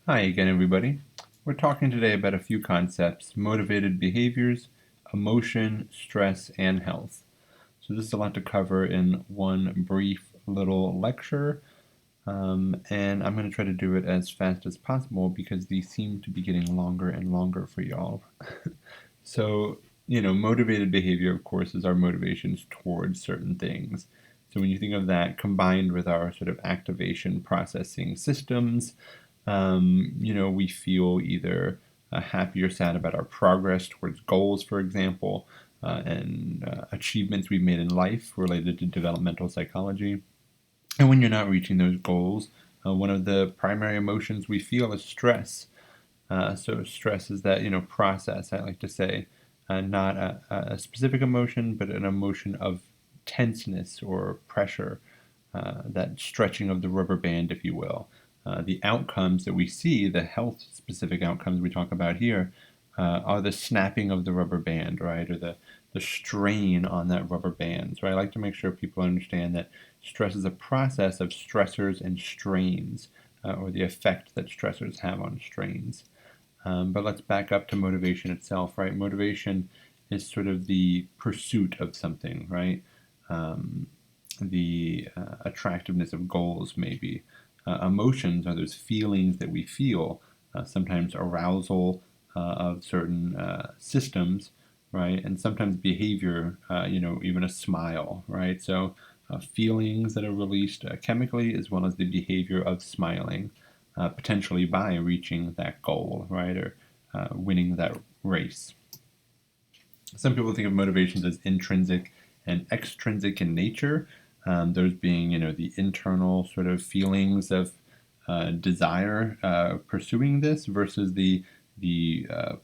Hi again, everybody. We're talking today about a few concepts: motivated behaviors, emotion, stress, and health. So, this is a lot to cover in one brief little lecture, and I'm going to try to do it as fast as possible because these seem to be getting longer and longer for y'all. So, motivated behavior, of course, is our motivations towards certain things. So, when you think of that combined with our sort of activation processing systems, we feel either happy or sad about our progress towards goals, for example, and achievements we've made in life related to developmental psychology. And when you're not reaching those goals, one of the primary emotions we feel is stress. So stress is that process. I like to say, not a specific emotion, but an emotion of tenseness or pressure, that stretching of the rubber band, if you will. The outcomes that we see, the health specific outcomes we talk about here, are the snapping of the rubber band, right, or the strain on that rubber band. So I like to make sure people understand that stress is a process of stressors and strains, or the effect that stressors have on strains. But let's back up to motivation itself, right? Motivation is sort of the pursuit of something, right? Um, the attractiveness of goals, maybe. Emotions are those feelings that we feel, sometimes arousal of certain systems, right? And sometimes behavior, even a smile, right? So feelings that are released chemically as well as the behavior of smiling, potentially by reaching that goal, right? Or winning that race. Some people think of motivations as intrinsic and extrinsic in nature. Those being, the internal sort of feelings of desire pursuing this versus the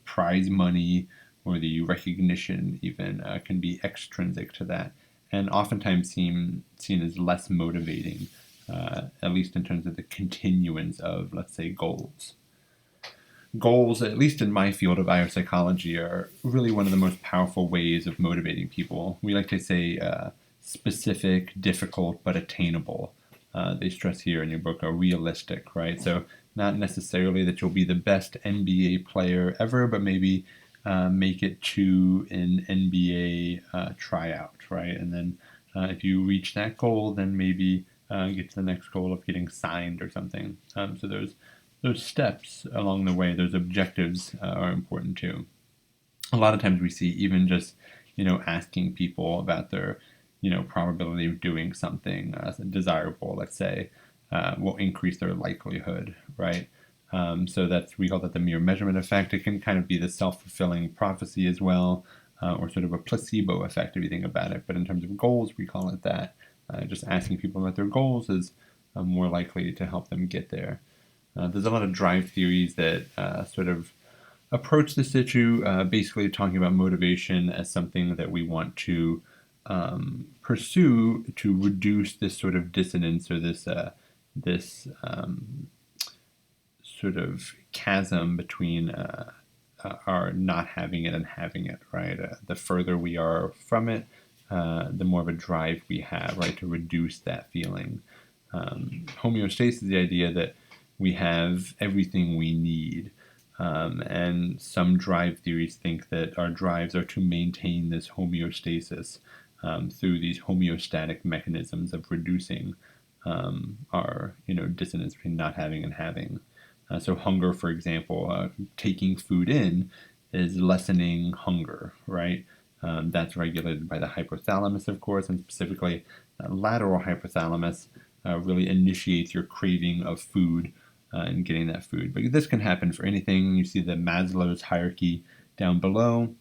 prize money or the recognition even can be extrinsic to that, and oftentimes seen as less motivating, at least in terms of the continuance of, let's say, goals. Goals, at least in my field of biopsychology, are really one of the most powerful ways of motivating people. We like to say specific, difficult, but attainable. They stress here in your book are realistic, right? So, not necessarily that you'll be the best NBA player ever, but maybe make it to an NBA tryout, right? And then if you reach that goal, then maybe get to the next goal of getting signed or something. So, those steps along the way, those objectives are important too. A lot of times we see even just, asking people about their, probability of doing something desirable, let's say, will increase their likelihood, right? So we call that the mere measurement effect. It can kind of be the self-fulfilling prophecy as well, or sort of a placebo effect if you think about it. But in terms of goals, we call it that. Just asking people about their goals is more likely to help them get there. There's a lot of drive theories that sort of approach this issue, basically talking about motivation as something that we want to pursue to reduce this sort of dissonance or this sort of chasm between our not having it and having it, right? The further we are from it, the more of a drive we have, right, to reduce that feeling. Homeostasis is the idea that we have everything we need. And some drive theories think that our drives are to maintain this homeostasis through these homeostatic mechanisms of reducing our dissonance between not having and having. So hunger, for example, taking food in is lessening hunger, right? That's regulated by the hypothalamus, of course, and specifically lateral hypothalamus really initiates your craving of food and getting that food. But this can happen for anything. You see the Maslow's hierarchy down below,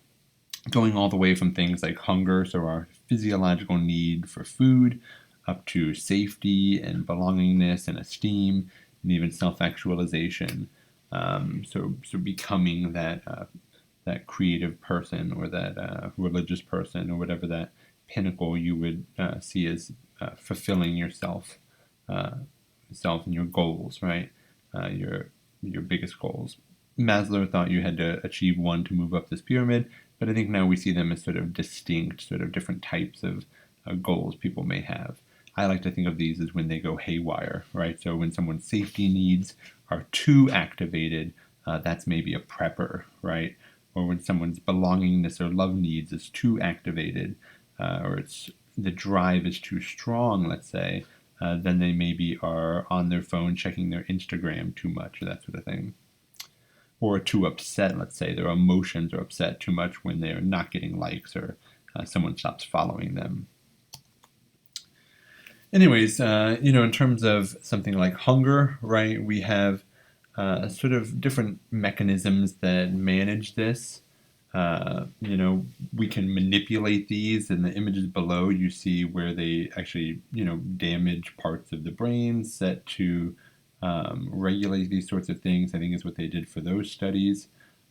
going all the way from things like hunger, so our physiological need for food, up to safety and belongingness and esteem, and even self-actualization. So becoming that creative person or that religious person or whatever that pinnacle you would see as fulfilling yourself, self and your goals, right? Your biggest goals. Maslow thought you had to achieve one to move up this pyramid, but I think now we see them as sort of distinct, sort of different types of goals people may have. I like to think of these as when they go haywire, right? So when someone's safety needs are too activated, that's maybe a prepper, right? Or when someone's belongingness or love needs is too activated, or it's the drive is too strong, let's say, then they maybe are on their phone checking their Instagram too much, or that sort of thing. Or too upset, let's say, their emotions are upset too much when they're not getting likes or someone stops following them. Anyways, in terms of something like hunger, right, we have sort of different mechanisms that manage this. We can manipulate these. In the images below, you see where they actually, damage parts of the brain set to regulate these sorts of things. I think is what they did for those studies.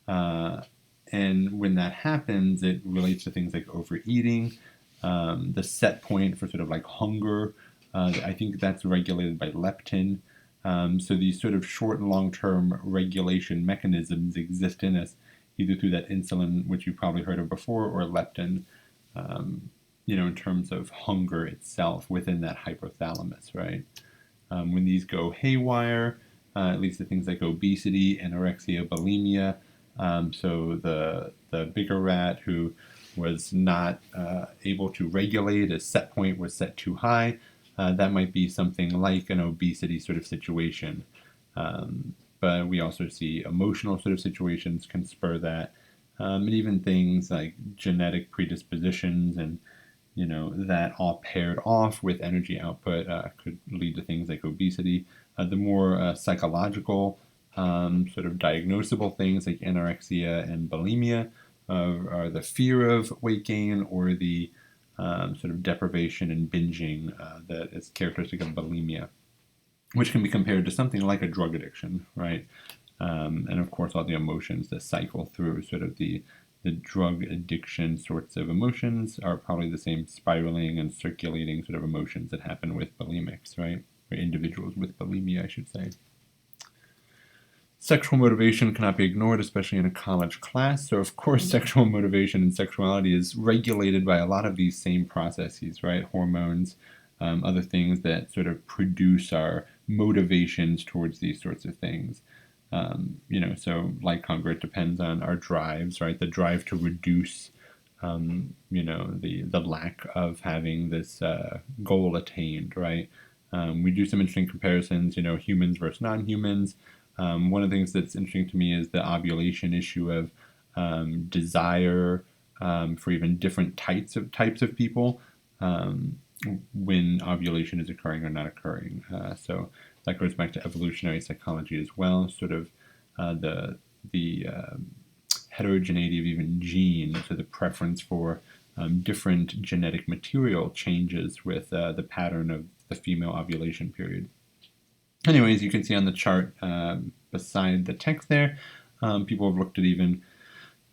And when that happens, it relates to things like overeating. The set point for sort of like hunger, I think that's regulated by leptin. So these sort of short and long-term regulation mechanisms exist in us, either through that insulin, which you've probably heard of before, or leptin, in terms of hunger itself within that hypothalamus, right? When these go haywire, it leads to things like obesity, anorexia, bulimia. So the bigger rat who was not able to regulate, a set point was set too high, that might be something like an obesity sort of situation. But we also see emotional sort of situations can spur that. And even things like genetic predispositions and, that all paired off with energy output could lead to things like obesity. The more psychological sort of diagnosable things like anorexia and bulimia are the fear of weight gain or the sort of deprivation and binging that is characteristic of bulimia, which can be compared to something like a drug addiction, right? And of course, all the emotions that cycle through sort of the drug addiction sorts of emotions are probably the same spiraling and circulating sort of emotions that happen with bulimics, right? Or individuals with bulimia, I should say. Sexual motivation cannot be ignored, especially in a college class. So, of course, sexual motivation and sexuality is regulated by a lot of these same processes, right? Hormones, other things that sort of produce our motivations towards these sorts of things. So like hunger, it depends on our drives, right? The drive to reduce, the lack of having this goal attained, right? We do some interesting comparisons, humans versus non-humans. One of the things that's interesting to me is the ovulation issue of desire for even different types of people when ovulation is occurring or not occurring. So that goes back to evolutionary psychology as well, sort of the heterogeneity of even genes, so the preference for different genetic material changes with the pattern of the female ovulation period. Anyways, you can see on the chart beside the text there, people have looked at even,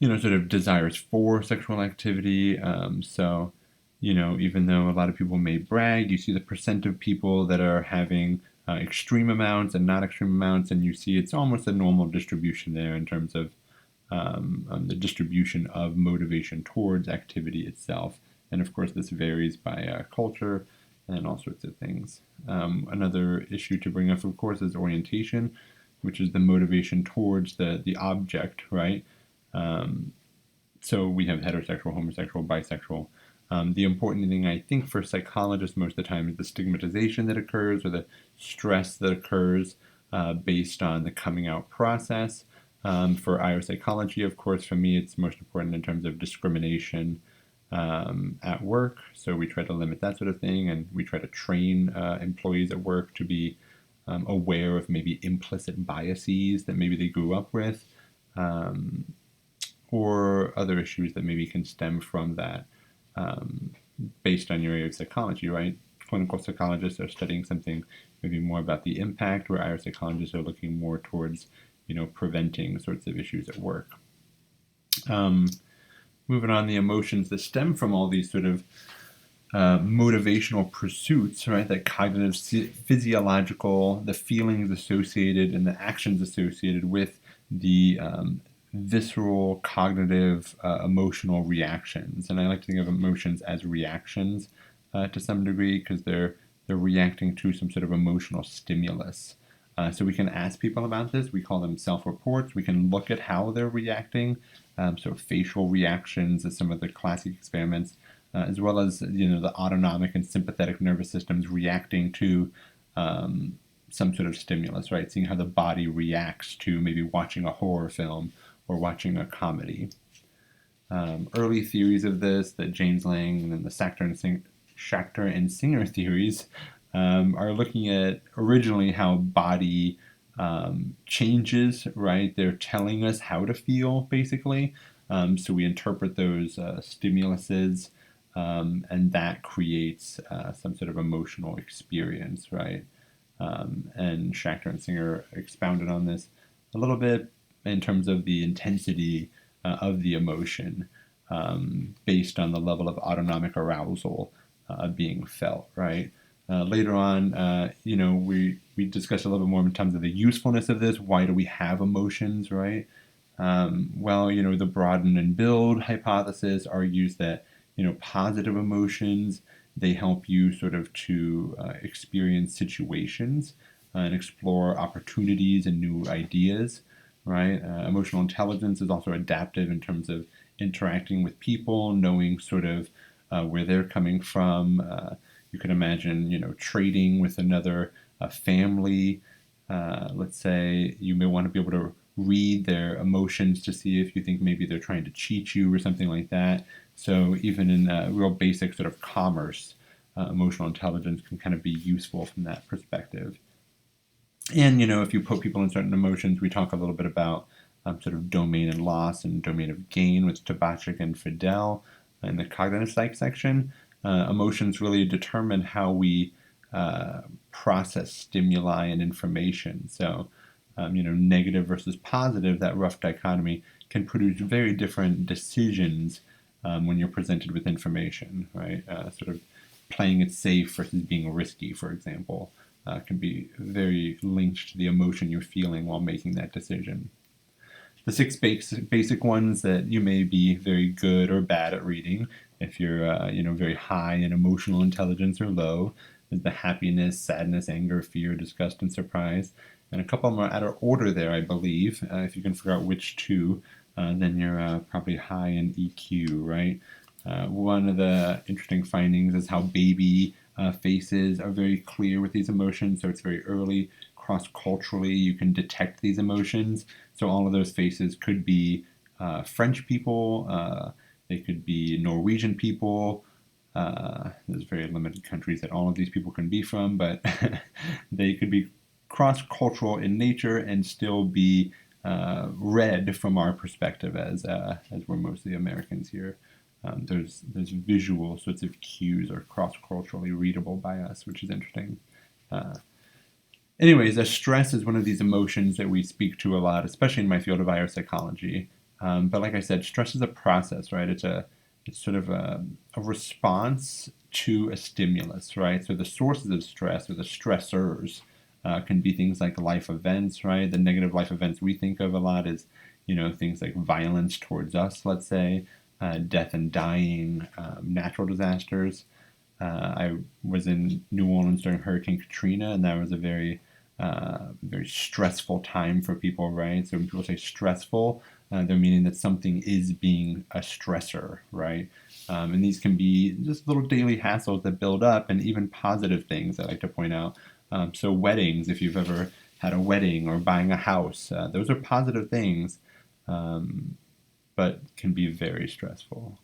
sort of desires for sexual activity. So, even though a lot of people may brag, you see the percent of people that are having extreme amounts and not extreme amounts, and you see it's almost a normal distribution there in terms of the distribution of motivation towards activity itself. And of course, this varies by culture and all sorts of things. Another issue to bring up, of course, is orientation, which is the motivation towards the object, right? So we have heterosexual, homosexual, bisexual. The important thing, I think, for psychologists most of the time is the stigmatization that occurs or the stress that occurs based on the coming out process. For IO psychology, of course, for me, it's most important in terms of discrimination at work. So we try to limit that sort of thing, and we try to train employees at work to be aware of maybe implicit biases that maybe they grew up with, or other issues that maybe can stem from that based on your area of psychology, right? Clinical psychologists are studying something maybe more about the impact, where IO psychologists are looking more towards, preventing sorts of issues at work. Moving on, the emotions that stem from all these sort of motivational pursuits, right? That cognitive, physiological, the feelings associated and the actions associated with the visceral, cognitive, emotional reactions. And I like to think of emotions as reactions to some degree, because they're they're reacting to some sort of emotional stimulus. So we can ask people about this. We call them self-reports. We can look at how they're reacting. So facial reactions is some of the classic experiments, as well as the autonomic and sympathetic nervous systems reacting to some sort of stimulus, right? Seeing how the body reacts to maybe watching a horror film or watching a comedy. Early theories of this, the James Lang and the Schachter and Singer theories, are looking at originally how body changes, right? They're telling us how to feel, basically. So we interpret those stimuluses, and that creates some sort of emotional experience, right? And Schachter and Singer expounded on this a little bit in terms of the intensity of the emotion based on the level of autonomic arousal being felt, right? Later on, we discussed a little bit more in terms of the usefulness of this. Why do we have emotions, right? The broaden and build hypothesis argues that, positive emotions, they help you sort of to experience situations and explore opportunities and new ideas, right? Emotional intelligence is also adaptive in terms of interacting with people, knowing sort of where they're coming from. You can imagine, trading with another family. Let's say you may want to be able to read their emotions to see if you think maybe they're trying to cheat you or something like that. So even in real basic sort of commerce, emotional intelligence can kind of be useful from that perspective. And, if you put people in certain emotions, we talk a little bit about sort of domain and loss and domain of gain with Tabachik and Fidel in the cognitive psych section. Emotions really determine how we process stimuli and information. So, negative versus positive, that rough dichotomy can produce very different decisions when you're presented with information, right? Sort of playing it safe versus being risky, for example, can be very linked to the emotion you're feeling while making that decision. The six basic ones that you may be very good or bad at reading, if you're very high in emotional intelligence or low, is the happiness, sadness, anger, fear, disgust, and surprise. And a couple of them are out of order there, I believe. If you can figure out which two, then you're probably high in EQ, right? One of the interesting findings is how baby faces are very clear with these emotions, so it's very early. Cross-culturally, you can detect these emotions. So all of those faces could be French people, they could be Norwegian people. There's very limited countries that all of these people can be from, but they could be cross-cultural in nature and still be read from our perspective as we're mostly Americans here. There's visual sorts of cues are cross-culturally readable by us, which is interesting. Anyways, stress is one of these emotions that we speak to a lot, especially in my field of biopsychology. But like I said, stress is a process, right? It's sort of a response to a stimulus, right? So the sources of stress or the stressors can be things like life events, right? The negative life events we think of a lot is, things like violence towards us, let's say, death and dying, natural disasters. I was in New Orleans during Hurricane Katrina, and that was a very stressful time for people, right? So when people say stressful, they're meaning that something is being a stressor, right? And these can be just little daily hassles that build up, and even positive things I like to point out. So weddings, if you've ever had a wedding or buying a house, those are positive things, but can be very stressful.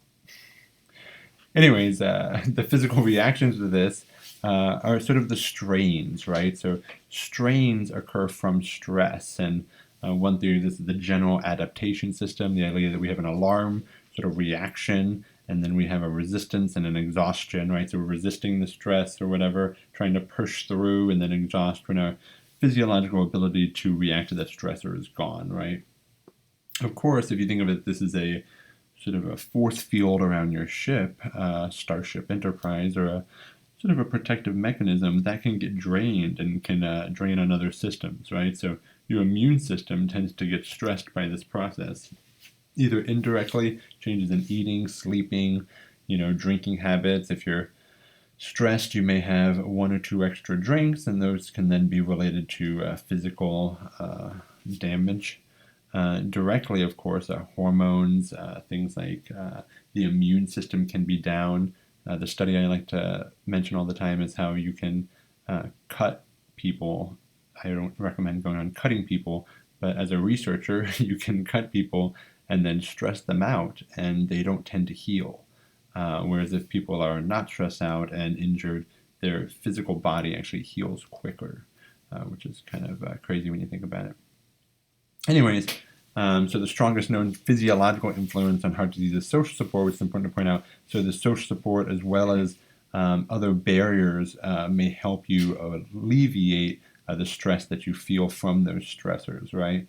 Anyways, the physical reactions to this are sort of the strains, right? So strains occur from stress, and one theory, this is the general adaptation system, the idea that we have an alarm sort of reaction, and then we have a resistance and an exhaustion, right? So we're resisting the stress or whatever, trying to push through, and then exhaust when our physiological ability to react to that stressor is gone, right? Of course, if you think of it, this is a sort of a force field around your ship, Starship Enterprise, or a sort of a protective mechanism that can get drained and can drain on other systems, right? So your immune system tends to get stressed by this process, either indirectly, changes in eating, sleeping, drinking habits. If you're stressed, you may have one or two extra drinks, and those can then be related to physical damage. Directly, of course, hormones, things like the immune system can be down. The study I like to mention all the time is how you can cut people. I don't recommend going on cutting people, but as a researcher, you can cut people and then stress them out, and they don't tend to heal. Whereas if people are not stressed out and injured, their physical body actually heals quicker, which is kind of crazy when you think about it. Anyways, so the strongest known physiological influence on heart disease is social support, which is important to point out. So the social support, as well as other barriers, may help you alleviate the stress that you feel from those stressors, right?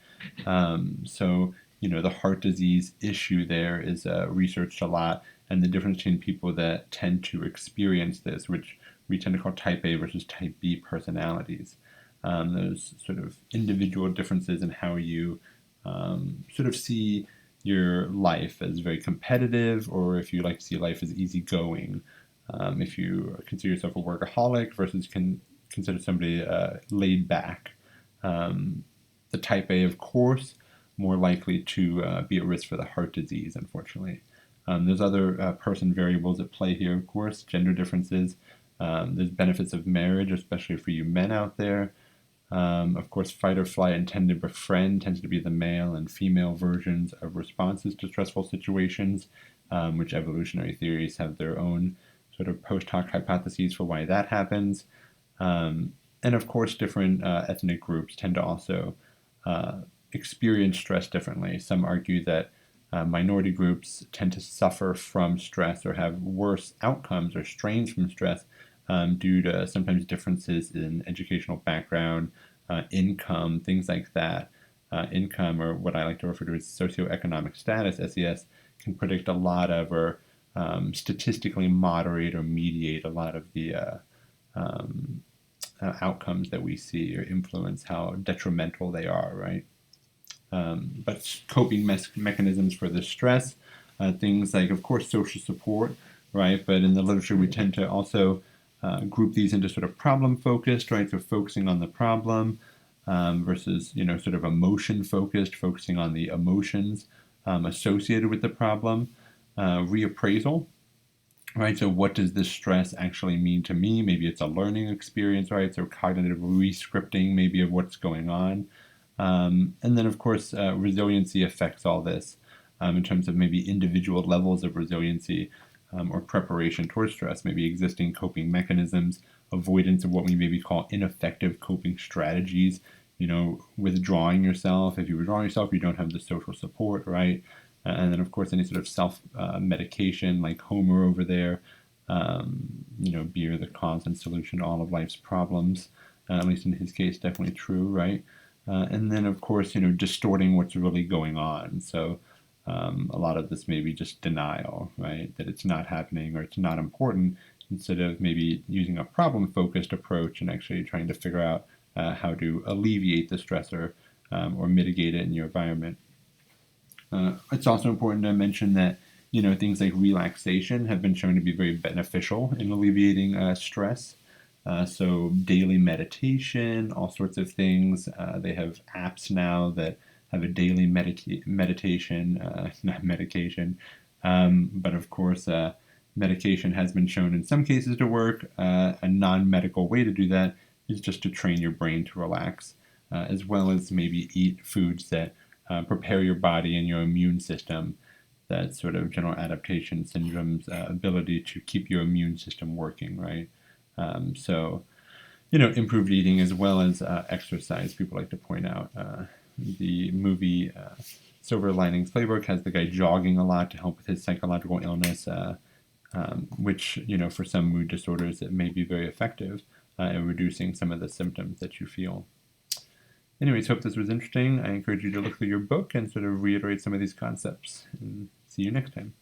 So, the heart disease issue there is researched a lot, and the difference between people that tend to experience this, which we tend to call type A versus type B personalities. Those sort of individual differences in how you sort of see your life as very competitive, or if you like to see life as easygoing. If you consider yourself a workaholic versus consider somebody laid back. The type A, of course, more likely to be at risk for the heart disease, unfortunately. There's other person variables at play here, of course, gender differences. There's benefits of marriage, especially for you men out there. Of course, fight or flight and tend to befriend tends to be the male and female versions of responses to stressful situations, which evolutionary theories have their own sort of post hoc hypotheses for why that happens. And of course, different ethnic groups tend to also experience stress differently. Some argue that minority groups tend to suffer from stress or have worse outcomes or strains from stress due to sometimes differences in educational background, income, things like that. Income, or what I like to refer to as socioeconomic status, SES, can predict a lot of, or statistically moderate or mediate a lot of the outcomes that we see, or influence how detrimental they are, right? But coping mechanisms for the stress, things like, of course, social support, right? But in the literature, we tend to also group these into sort of problem focused, right? So focusing on the problem versus, sort of emotion focused, focusing on the emotions associated with the problem. Reappraisal, right? So what does this stress actually mean to me? Maybe it's a learning experience, right? So cognitive re-scripting maybe of what's going on. And then, of course, resiliency affects all this in terms of maybe individual levels of resiliency or preparation towards stress, maybe existing coping mechanisms, avoidance of what we maybe call ineffective coping strategies, withdrawing yourself. If you withdraw yourself, you don't have the social support, right? And then, of course, any sort of self-medication, like Homer over there, beer, the cause and solution to all of life's problems, at least in his case, definitely true, right? And then, of course, distorting what's really going on. So a lot of this may be just denial, right? That it's not happening or it's not important, instead of maybe using a problem-focused approach and actually trying to figure out how to alleviate the stressor or mitigate it in your environment. It's also important to mention that things like relaxation have been shown to be very beneficial in alleviating stress. So daily meditation, all sorts of things. They have apps now that have a daily meditation, not medication. But of course, medication has been shown in some cases to work. A non-medical way to do that is just to train your brain to relax, as well as maybe eat foods that prepare your body and your immune system, that sort of general adaptation syndrome's ability to keep your immune system working, right? So, improved eating as well as exercise, people like to point out. The movie Silver Linings Playbook has the guy jogging a lot to help with his psychological illness, which, for some mood disorders, it may be very effective in reducing some of the symptoms that you feel. Anyways, hope this was interesting. I encourage you to look through your book and sort of reiterate some of these concepts. And see you next time.